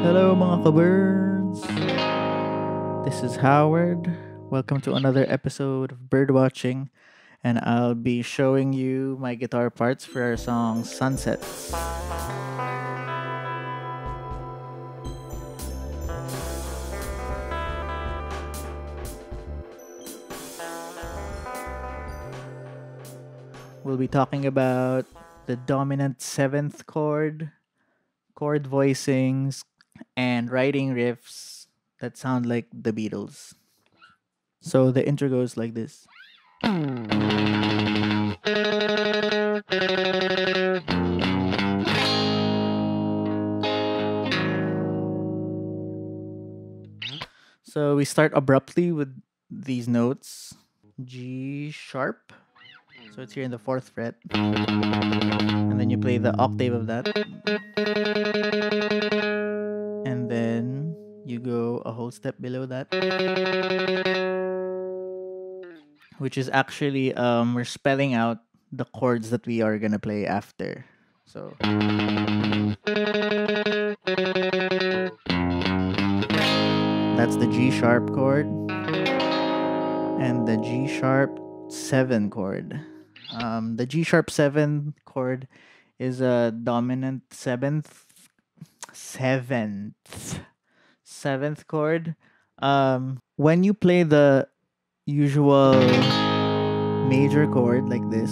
Hello mga kabirds! This is Howard. Welcome to another episode of Birdwatching, and I'll be showing you my guitar parts for our song Sunsets. We'll be talking about the dominant 7th chord, chord voicings, and writing riffs that sound like the Beatles. So the intro goes like this. So we start abruptly with these notes. G sharp. So it's here in the 4th fret. And then you play the octave of that. And then you go a whole step below that. Which is actually, we're spelling out the chords that we are going to play after. So that's the G sharp chord and the G sharp 7 chord. The G sharp 7 chord is a dominant seventh chord. When you play the usual major chord like this,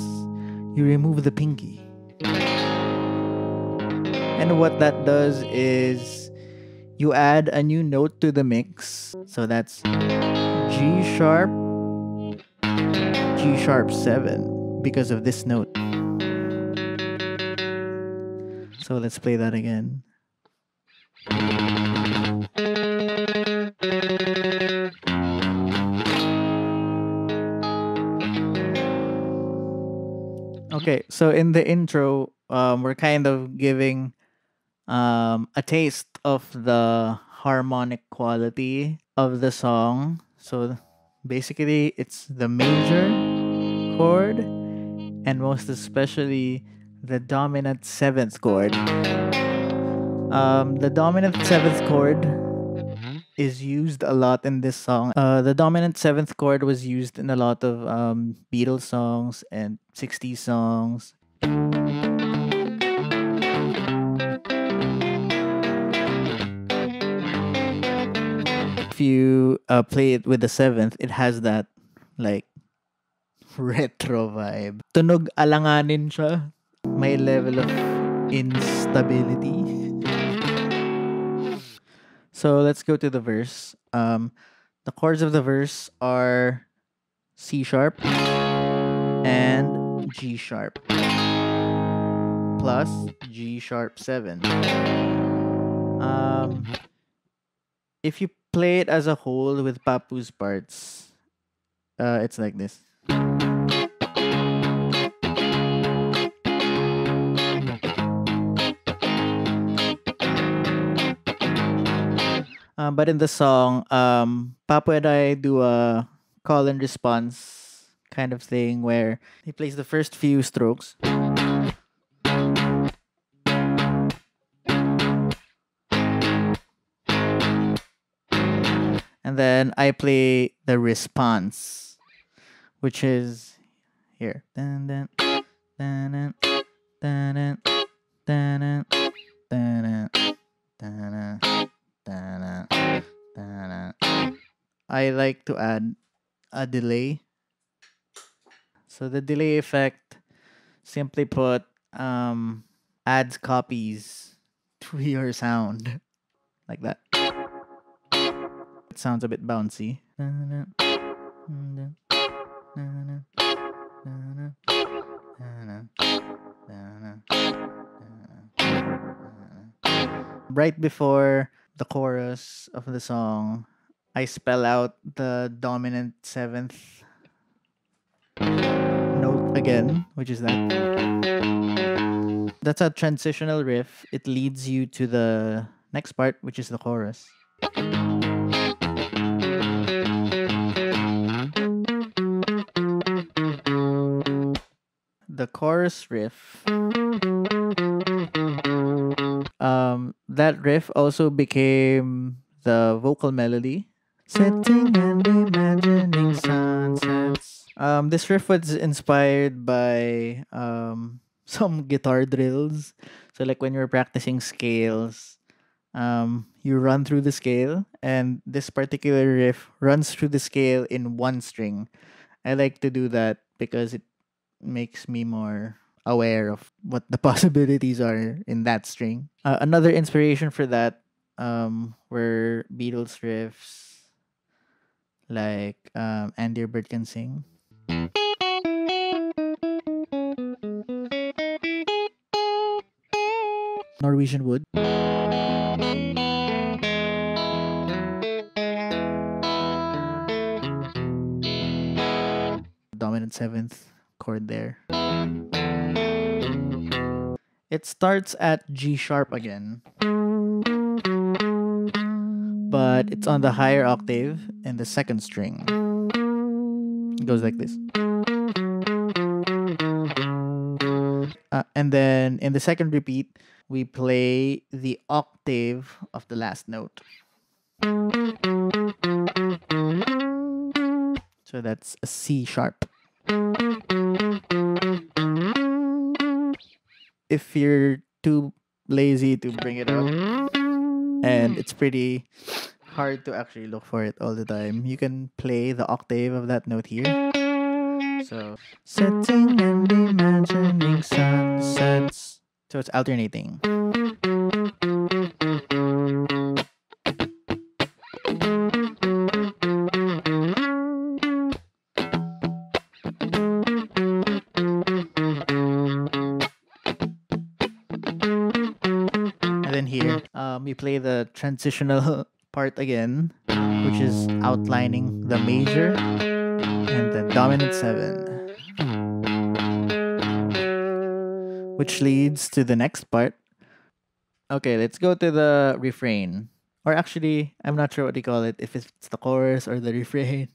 you remove the pinky. And what that does is you add a new note to the mix. So that's G sharp 7 because of this note. So let's play that again. Okay, so in the intro, we're kind of giving a taste of the harmonic quality of the song. So basically, it's the major chord and most especially the dominant 7th chord. The dominant 7th chord is used a lot in this song. The dominant 7th chord was used in a lot of Beatles songs and 60s songs. If you play it with the 7th, it has that like retro vibe. Tunog alanganin siya. May level of instability. So let's go to the verse. The chords of the verse are C sharp and G sharp plus G sharp 7. If you play it as a whole with Papu's parts, it's like this. But in the song, Papu and I do a call and response kind of thing where he plays the first few strokes. And then I play the response, which is here. Dun, dun, dun, dun, dun, dun, dun, dun, dun, dun, dun. I like to add a delay. So the delay effect, simply put, adds copies to your sound like that. It sounds a bit bouncy. Right before the chorus of the song, I spell out the dominant 7th note again, which is that. That's a transitional riff. It leads you to the next part, which is the chorus. The chorus riff that riff also became the vocal melody. Sitting and imagining sunsets. This riff was inspired by some guitar drills. So like when you're practicing scales, you run through the scale, and this particular riff runs through the scale in one string. I like to do that because it makes me more aware of what the possibilities are in that string. Another inspiration for that were Beatles riffs like And Dear Bird Can Sing. Norwegian Wood. Dominant seventh chord there. It starts at G sharp again, but it's on the higher octave in the second string. It goes like this. And then in the second repeat, we play the octave of the last note. So that's a C sharp. If you're too lazy to bring it up, and it's pretty hard to actually look for it all the time, you can play the octave of that note here. So, sitting and imagining sunsets. So it's alternating. And then here, we play the transitional part again, which is outlining the major and the dominant seven, which leads to the next part. Okay, let's go to the refrain. Or actually, I'm not sure what you call it, if it's the chorus or the refrain.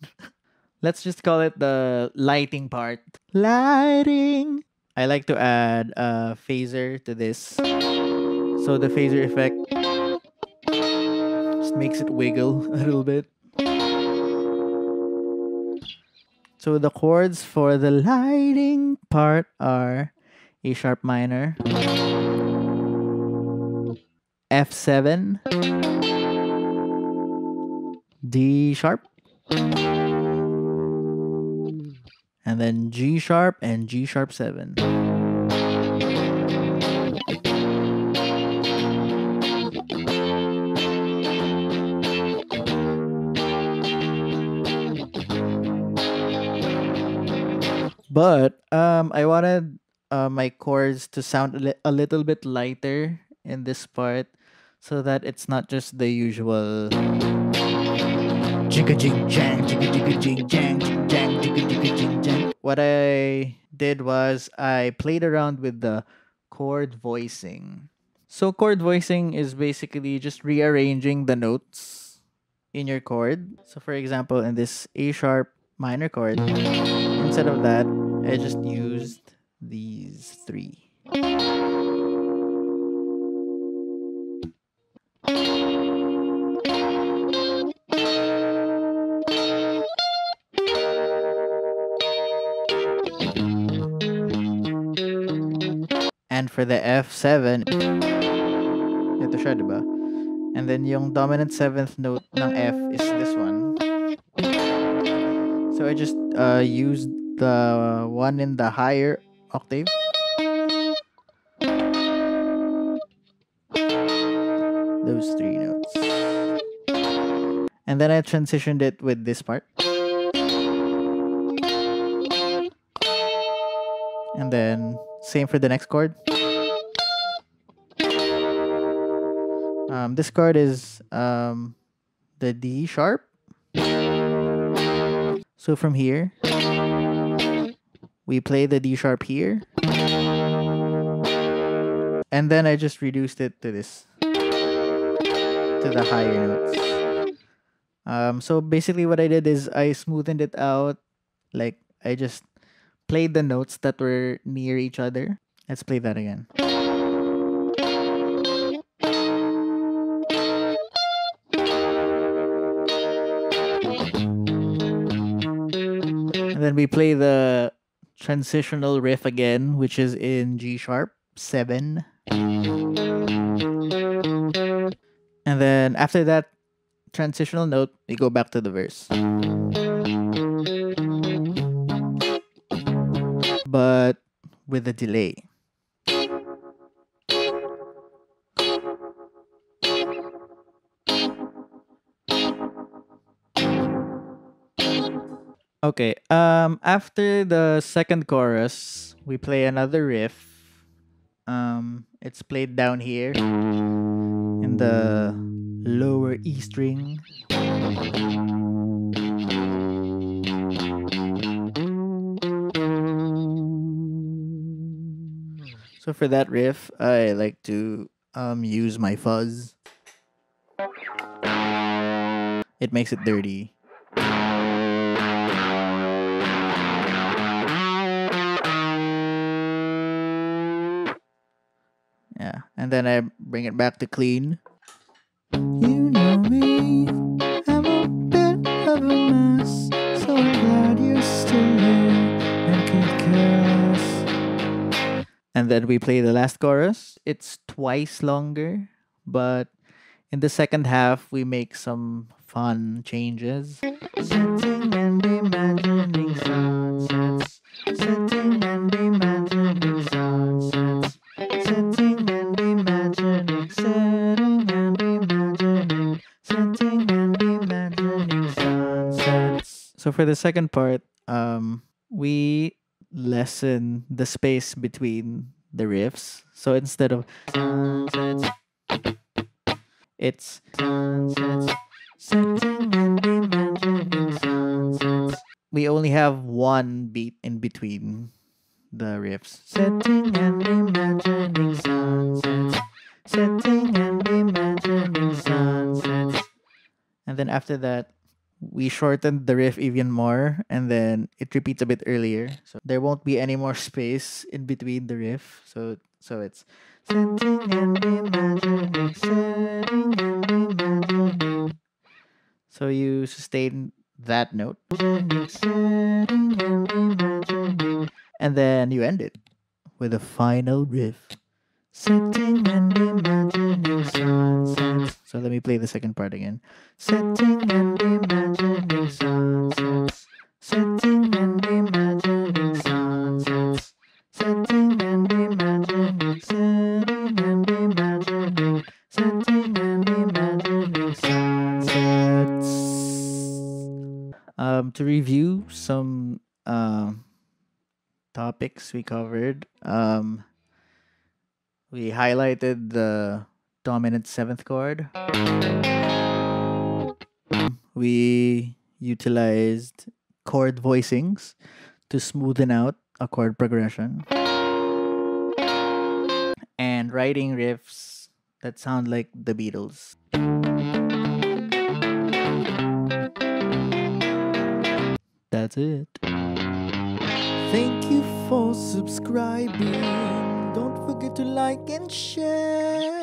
Let's just call it the lighting part. Lighting! I like to add a phaser to this. So the phaser effect just makes it wiggle a little bit. So the chords for the lighting part are A sharp minor, F7, D sharp, and then G sharp and G sharp 7. But I wanted my chords to sound a little bit lighter in this part, so that it's not just the usual jigga jing jang jigga jigga jing jang jing jang jigga jigga jing jang. What I did was I played around with the chord voicing. So chord voicing is basically just rearranging the notes in your chord. So for example, in this A sharp minor chord, instead of that, I just used these three. And for the F7, ito siya, diba? And then yung dominant 7th note ng F is this one. So I just used the one in the higher octave. Those three notes. And then I transitioned it with this part. And then same for the next chord. This chord is the D sharp. So from here, we play the D sharp here. And then I just reduced it to this, to the higher notes. So basically what I did is I smoothened it out. Like I just played the notes that were near each other. Let's play that again. then we play the transitional riff again, which is in G sharp 7. And then after that transitional note, we go back to the verse. But with a delay. Okay. After the second chorus, we play another riff. It's played down here in the lower E string. So for that riff, I like to use my fuzz. It makes it dirty. Yeah, and then I bring it back to clean. You know me, I'm a bit of a mess, so I'm glad you're still here and could care less. And then we play the last chorus. It's twice longer, but in the second half, we make some fun changes. Sitting and imagining sunsets. Sitting and imagining sunsets. Sitting and imagining, sitting and imagining, sitting and imagining sunsets. So for the second part, we lessen the space between the riffs. So instead of sunsets, it's sunsets, sitting and imagining sunsets. We only have one beat in between the riffs. Sitting and imagining sunsets, sitting and imagining sunsets. And then after that, we shortened the riff even more, and then it repeats a bit earlier. So there won't be any more space in between the riff. So it's sitting and imagining, sitting and imagining. So you sustain that note, sitting and imagining, and then you end it with a final riff. Sitting and imagining sunsets. So let me play the second part again. Sitting and imagining sunsets. Sitting and imagining sunsets. Sitting and imagining, sitting and imagining, sitting and imagining sunsets. To review some topics we covered. We highlighted the dominant seventh chord. We utilized chord voicings to smoothen out a chord progression. And writing riffs that sound like the Beatles. That's it. Thank you for subscribing. Don't forget to like and share.